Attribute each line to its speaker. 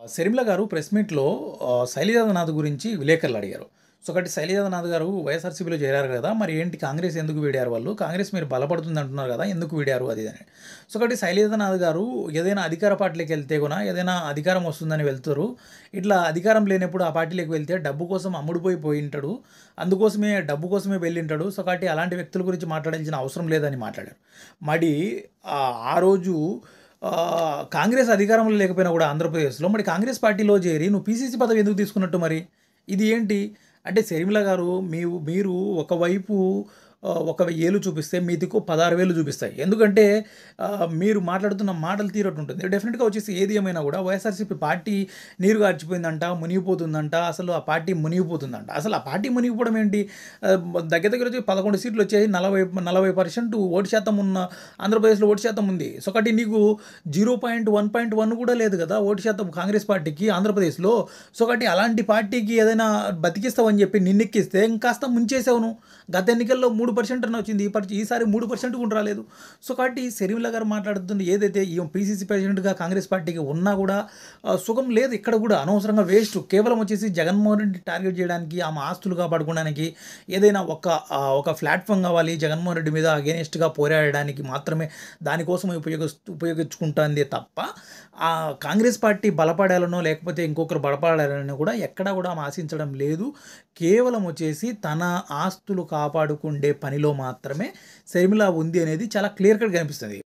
Speaker 1: శర్మిల గారు ప్రెస్ మీట్‌లో శైలజానాథ్ గురించి విలేకరులు అడిగారు. సో, ఒకటి శైలజానాథ్ గారు వైఎస్ఆర్‌సీపీలో చేరారు కదా! మరి ఏంటి కాంగ్రెస్ ఎందుకు వీడారు వాళ్ళు? కాంగ్రెస్ మీరు బలపడుతుంది అంటున్నారు కదా! ఎందుకు వీడారు? అది ఇది అని. సో, ఒకటి శైలజానాథ్ గారు ఏదైనా అధికార పార్టీలోకెళ్తే ఏదైనా అధికారం వస్తుందని వెళ్తారు. ఇట్లా అధికారం లేనప్పుడు ఆ పార్టీలోకి వెళ్తే డబ్బు కోసం పోయింటాడు. అందుకోసమే డబ్బు కోసమే వెళ్ళింటాడు. సో, కాబట్టి అలాంటి వ్యక్తుల గురించి మాట్లాడాల్సిన అవసరం లేదని మాట్లాడారు. మరి ఆ రోజు కాంగ్రెస్ అధికారంలో లేకపోయినా కూడా ఆంధ్రప్రదేశ్‌లో మరి కాంగ్రెస్ పార్టీలో చేరి నువ్వు పీసీసీ పదవి ఎందుకు తీసుకున్నట్టు మరి? ఇది ఏంటి? అంటే షర్మిల గారు మీరు ఒకవైపు ఒక ఏలు చూపిస్తే మీ దిక్కు 16 వేలు చూపిస్తాయి. ఎందుకంటే మీరు మాట్లాడుతున్న మాటల తీరు అటుంటుంది. డెఫినిట్‌గా వచ్చేసి ఏది ఏమైనా కూడా వైఎస్ఆర్‌సీపీ పార్టీ నీరు గార్చిపోయిందంట, మునిగిపోతుందంట. అసలు ఆ పార్టీ మునిగిపోతుందంట. అసలు ఆ పార్టీ మునిగిపోవడం ఏంటి? దగ్గర దగ్గర వచ్చి 11 సీట్లు వచ్చాయి. 40% ఓటు శాతం ఉన్న ఆంధ్రప్రదేశ్‌లో ఓటు శాతం ఉంది. సో, కాబట్టి నీకు 0.1 కూడా లేదు కదా! ఓటు శాతం కాంగ్రెస్ పార్టీకి ఆంధ్రప్రదేశ్‌లో. సో, కాబట్టి అలాంటి పార్టీకి ఏదైనా బతికిస్తావని చెప్పి నిన్నెక్కిస్తే ఇంకాస్త ముంచేసావు నువ్వు. గత ఎన్నికల్లో 3% అన్న వచ్చింది. ఈసారి 3% కూడా రాలేదు. సో, కాబట్టి షర్మిల గారు మాట్లాడుతుంది ఏదైతే ఈమె పీసీసీ ప్రెసిడెంట్‌గా కాంగ్రెస్ పార్టీకి ఉన్నా కూడా సుఖం లేదు ఇక్కడ కూడా. అనవసరంగా వేస్ట్. కేవలం వచ్చేసి జగన్మోహన్ రెడ్డి టార్గెట్ చేయడానికి, ఆమె ఆస్తులు కాపాడుకోవడానికి ఏదైనా ఒక ప్లాట్‌ఫార్మ్ కావాలి. జగన్మోహన్ రెడ్డి మీద అగెయిన్స్ట్‌గా పోరాడడానికి మాత్రమే దానికోసం ఉపయోగించుకుంటాందే తప్ప కాంగ్రెస్ పార్టీ బలపడాలనో లేకపోతే ఇంకొకరు బలపడాలనో కూడా ఎక్కడా కూడా ఆమె ఆశించడం లేదు. కేవలం వచ్చేసి తన ఆస్తులు కాపాడుకుండే పనిలో మాత్రమే షర్మిల ఉంది అనేది చాలా క్లియర్ కట్‌గా కనిపిస్తది.